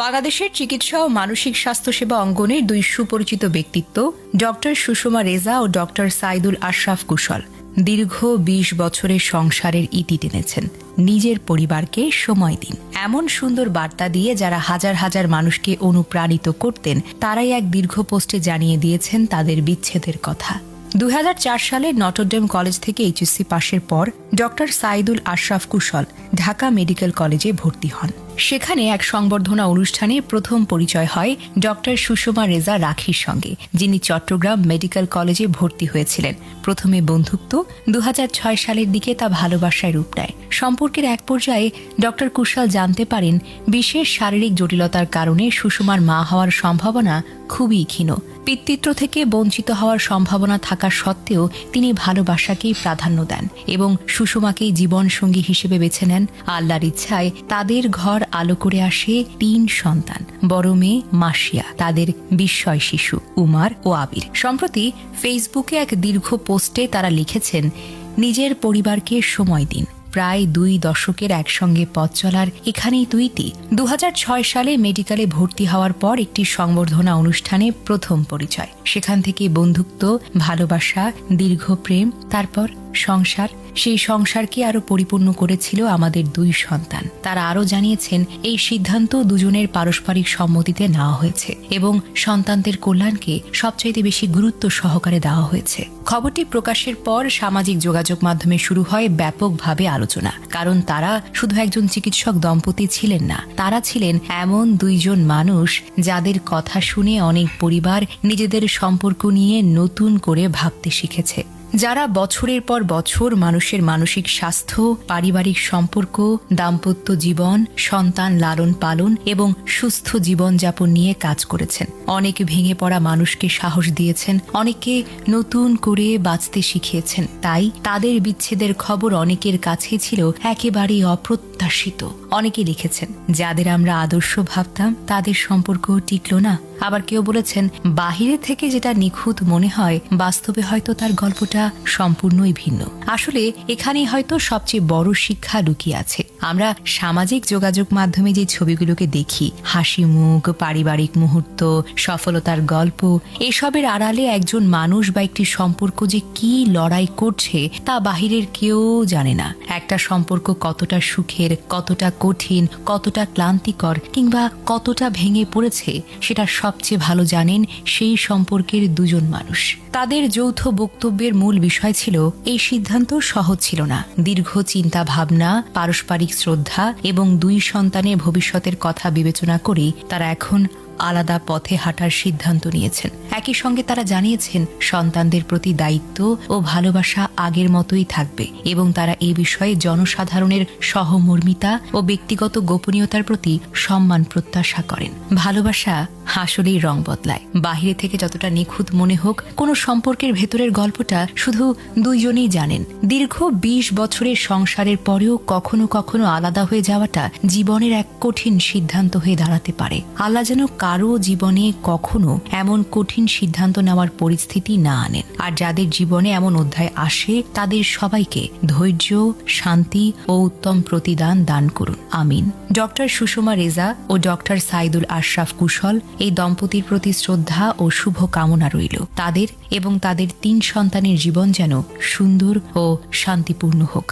বাংলাদেশের চিকিৎসা ও মানসিক স্বাস্থ্যসেবা অঙ্গনের দুই সুপরিচিত ব্যক্তিত্ব ডক্টর সুষমা রেজা ও ডক্টর সাইদুল আশরাফ কুশল দীর্ঘ ২০ বছরের সংসারের ইতি টেনেছেন। নিজের পরিবারকে সময় দিন, এমন সুন্দর বার্তা দিয়ে যারা হাজার হাজার মানুষকে অনুপ্রাণিত করতেন, তারাই এক দীর্ঘ পোস্টে জানিয়ে দিয়েছেন তাদের বিচ্ছেদের কথা। ২০০৪ সালে নটরডেম কলেজ থেকে এইচএসসি পাশের পর ডক্টর সাইদুল আশরাফ কুশল ঢাকা মেডিকেল কলেজে ভর্তি হন। সেখানে এক সংবর্ধনা অনুষ্ঠানে প্রথম পরিচয় হয় ডক্টর সুষমা রেজা রাখির সঙ্গে, যিনি চট্টগ্রাম মেডিকেল কলেজে ভর্তি হয়েছিলেন। প্রথমে বন্ধুত্ব, ২০০৬ সালের দিকে তা ভালোবাসায় রূপ নেয়। সম্পর্কের এক পর্যায়ে ডক্টর কুশল জানতে পারেন বিশেষ শারীরিক জটিলতার কারণে সুষমার মা হওয়ার সম্ভাবনা খুবই ক্ষীণ। পিতৃত্ব থেকে বঞ্চিত হওয়ার সম্ভাবনা থাকা সত্ত্বেও তিনি ভালোবাসাকেই প্রাধান্য দেন এবং সুষমাকেই জীবনসঙ্গী হিসেবে বেছে নেন। আল্লাহর ইচ্ছায় তাদের ঘর আলো করে আসে ৩ সন্তান, বড় মেয়ে মাসিয়া, তাদের বিস্ময় শিশু উমার ও আবির। সম্প্রতি ফেসবুকে এক দীর্ঘ পোস্টে তারা লিখেছেন, নিজের পরিবারকে সময় দিন, প্রায় ২ দশকের একসঙ্গে পথ চলার এখানেই তো ইতি। ২০০৬ সালে মেডিকেলে ভর্তি হওয়ার পর একটি সংবর্ধনা অনুষ্ঠানে প্রথম পরিচয়। সেখান থেকে বন্ধুত্ব, ভালোবাসা, দীর্ঘ প্রেম, তারপর সংসার। সেই সংসারকে আরো পরিপূর্ণ করেছিল আমাদের ২ সন্তান। তারা আরও জানিয়েছেন, এই সিদ্ধান্ত দুজনের পারস্পরিক সম্মতিতে নেওয়া হয়েছে এবং সন্তানদের কল্যাণকে সবচাইতে বেশি গুরুত্ব সহকারে দেওয়া হয়েছে। খবরটি প্রকাশের পর সামাজিক যোগাযোগ মাধ্যমে শুরু হয় ব্যাপকভাবে আলোচনা। কারণ তারা শুধু একজন চিকিৎসক দম্পতি ছিলেন না, তারা ছিলেন এমন ২ জন মানুষ যাদের কথা শুনে অনেক পরিবার নিজেদের সম্পর্ক নিয়ে নতুন করে ভাবতে শিখেছে। যারা বছরের পর বছর মানুষের মানসিক স্বাস্থ্য, পারিবারিক সম্পর্ক, দাম্পত্য জীবন, সন্তান লালন পালন এবং সুস্থ জীবনযাপন নিয়ে কাজ করেছেন। অনেক ভেঙে পড়া মানুষকে সাহস দিয়েছেন, অনেকে নতুন করে বাঁচতে শিখিয়েছেন। তাই তাদের বিচ্ছেদের খবর অনেকের কাছে ছিল একেবারেই অপ্রত্যাশিত। অনেকে লিখেছেন, যাদের আমরা আদর্শ ভাবতাম তাদের সম্পর্ক টিকল না। আবার কেউ বলেছেন, বাহিরে থেকে যেটা নিখুঁত মনে হয়, বাস্তবে হয়তো তার গল্পটা সম্পূর্ণই ভিন্ন। আসলে এখানেই হয়তো সবচেয়ে বড় শিক্ষা লুকিয়ে আছে। আমরা সামাজিক যোগাযোগ মাধ্যমে যে ছবিগুলোকে দেখি, হাসি মুখ, পারিবারিক মুহূর্ত, সফলতার গল্প, এসবের আড়ালে একজন মানুষ বা একটি সম্পর্ক যে কি লড়াই করছে তা বাহিরের কেউ জানে না। একটা সম্পর্ক কতটা সুখের, কতটা কঠিন, কতটা ক্লান্তিকর কিংবা কতটা ভেঙে পড়েছে, সেটা সবচেয়ে ভালো জানেন সেই সম্পর্কের ২ জন মানুষ। তাদের যৌথ বক্তব্যের মূল বিষয় ছিল, এই সিদ্ধান্ত সহজ ছিল না। দীর্ঘ চিন্তা ভাবনা, পারস্পরিক শ্রদ্ধা এবং ২ সন্তানের ভবিষ্যতের কথা বিবেচনা করে তারা এখন আলাদা পথে হাঁটার সিদ্ধান্ত নিয়েছেন। একই সঙ্গে তারা জানিয়েছেন, সন্তানদের প্রতি দায়িত্ব ও ভালোবাসা আগের মতোই থাকবে এবং তারা এই বিষয়ে জনসাধারণের সহমর্মিতা ও ব্যক্তিগত গোপনীয়তার প্রতি সম্মান প্রত্যাশা করেন। ভালোবাসা আসলেই রং বদলায়। বাহিরে থেকে যতটা নিখুঁত মনে হোক, কোনো সম্পর্কের ভেতরের গল্পটা শুধু ২ জনই জানেন। দীর্ঘ ২০ বছরের সংসারের পরেও কখনো কখনো আলাদা হয়ে যাওয়াটা জীবনের এক কঠিন সিদ্ধান্ত হয়ে দাঁড়াতে পারে। আল্লাহ যেন কারো জীবনে কখনো এমন কঠিন সিদ্ধান্ত নেওয়ার পরিস্থিতি না আনেন। আর যাদের জীবনে এমন অধ্যায় আসে, তাদের সবাইকে ধৈর্য, শান্তি ও উত্তম প্রতিদান দান করুন, আমিন। ডক্টর সুষমা রেজা ও ডক্টর সাইদুল আশরাফ কুশল, এই দম্পতির প্রতি শ্রদ্ধা ও শুভ কামনা রইল। তাদের এবং তাদের ৩ সন্তানের জীবন যেন সুন্দর ও শান্তিপূর্ণ হোক।